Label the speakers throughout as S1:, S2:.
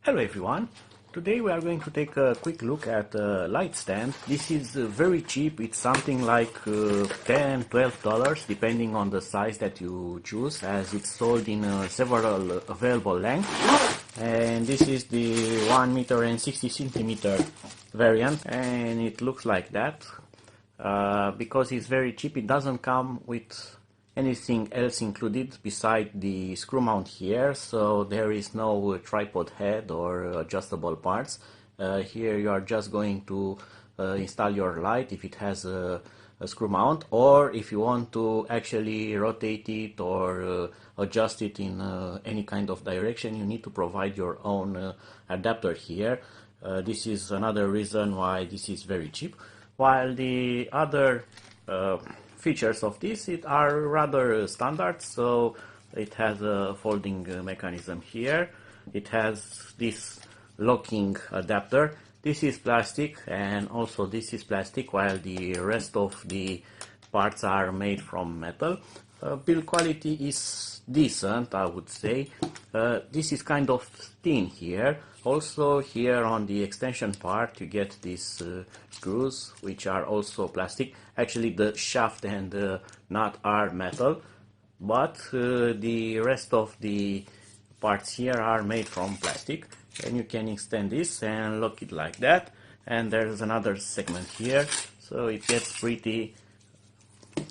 S1: Hello everyone, today we are going to take a quick look at a light stand. This is very cheap, it's something like $10–12 depending on the size that you choose, as it's sold in several available lengths. And this is the 1 meter and 60 centimeter variant, and it looks like that. Because it's very cheap, it doesn't come with anything else included beside the screw mount here, so there is no tripod head or adjustable parts. Here you are just going to install your light if it has a screw mount, or if you want to actually rotate it or adjust it in any kind of direction, you need to provide your own adapter here. This is another reason why this is very cheap, while the other features of this are rather standard. So it has a folding mechanism here, it has this locking adapter. This is plastic, and also this is plastic, while the rest of the parts are made from metal. Build quality is decent, I would say. This is kind of thin here. Also here on the extension part you get these screws, which are also plastic. Actually the shaft and the nut are metal, but the rest of the parts here are made from plastic. And you can extend this and lock it like that. And there's another segment here, so it gets pretty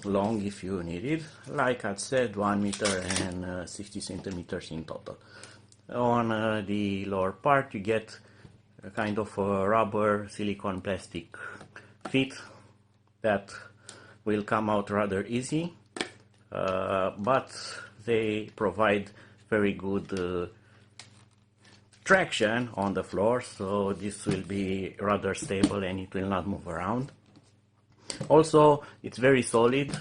S1: long if you need it. Like I said, 1 meter and 60 centimeters in total. On the lower part you get a kind of a rubber silicone plastic feet that will come out rather easy, but they provide very good traction on the floor, so this will be rather stable and it will not move around. Also, it's very solid,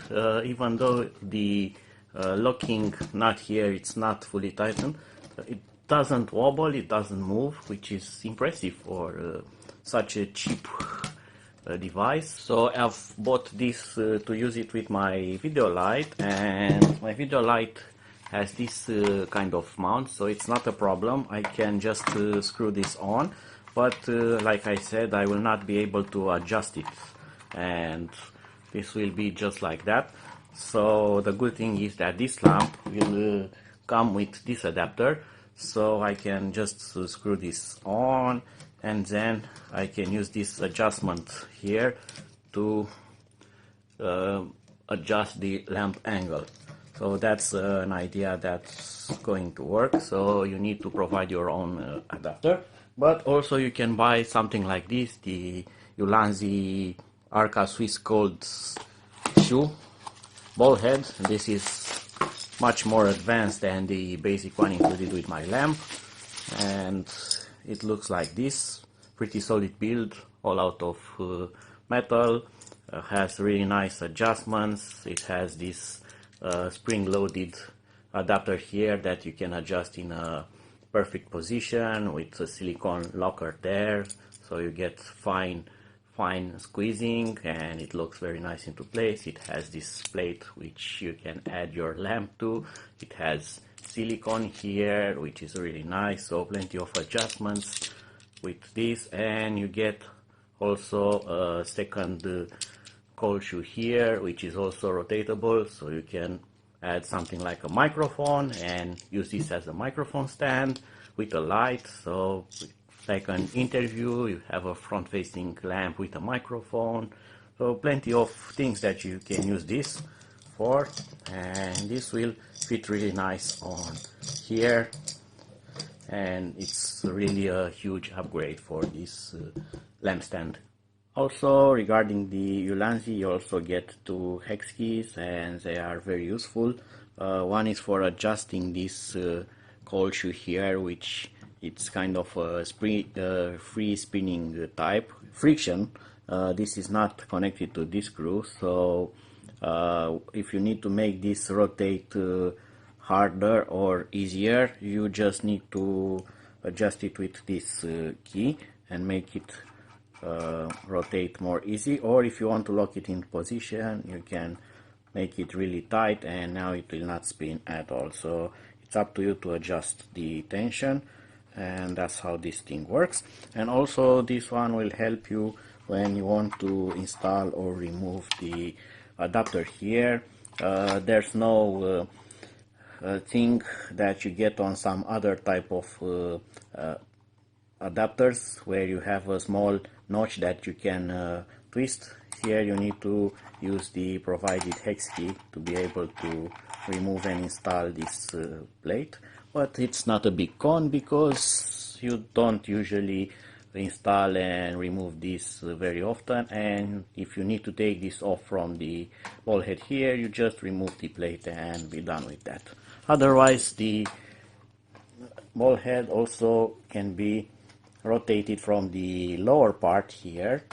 S1: even though the locking nut here it's not fully tightened. It doesn't wobble, it doesn't move, which is impressive for such a cheap device. So I've bought this to use it with my video light, and my video light has this kind of mount, so it's not a problem. I can just screw this on, but like I said, I will not be able to adjust it, and this will be just like that. So the good thing is that this lamp will come with this adapter, so I can just screw this on, and then I can use this adjustment here to adjust the lamp angle. So that's an idea that's going to work. So you need to provide your own adapter, but also you can buy something like this, the Ulanzi Arca Swiss Gold shoe ball head. This is much more advanced than the basic one included with my lamp, and it looks like this. Pretty solid build, all out of metal, has really nice adjustments. It has this spring-loaded adapter here that you can adjust in a perfect position with a silicone locker there, so you get fine squeezing, and it looks very nice into place. It has this plate which you can add your lamp to. It has silicone here, which is really nice, so plenty of adjustments with this. And you get also a second cold shoe here, which is also rotatable, so you can add something like a microphone and use this as a microphone stand with a light. So like an interview, you have a front-facing lamp with a microphone. So plenty of things that you can use this for, and this will fit really nice on here, and it's really a huge upgrade for this lamp stand. Also, regarding the Ulanzi, you also get 2 hex keys, and they are very useful. One is for adjusting this cold shoe here, which it's kind of a free spinning type friction. This is not connected to this screw, so if you need to make this rotate harder or easier, you just need to adjust it with this key and make it rotate more easy. Or if you want to lock it in position, you can make it really tight, and now it will not spin at all. So it's up to you to adjust the tension. and that's how this thing works. And also this one will help you when you want to install or remove the adapter here. There's no thing that you get on some other type of adapters where you have a small notch that you can twist. Here you need to use the provided hex key to be able to remove and install this plate, but it's not a big con because you don't usually install and remove this very often, and if you need to take this off from the ball head here, you just remove the plate and be done with that. Otherwise, the ball head also can be rotated from the lower part here.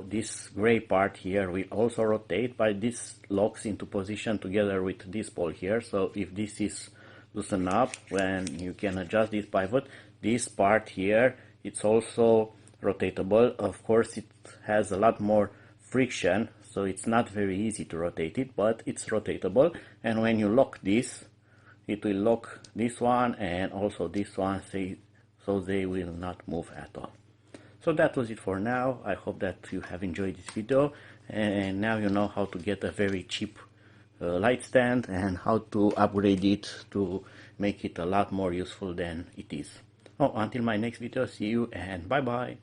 S1: This gray part here will also rotate, but this locks into position together with this ball here. So if this is loosened up, when you can adjust this pivot, this part here, it's also rotatable. Of course, it has a lot more friction, so it's not very easy to rotate it, but it's rotatable. And when you lock this, it will lock this one and also this one, so they will not move at all. So that was it for now. I hope that you have enjoyed this video, and now you know how to get a very cheap light stand and how to upgrade it to make it a lot more useful than it is. Oh, until my next video, see you and bye bye.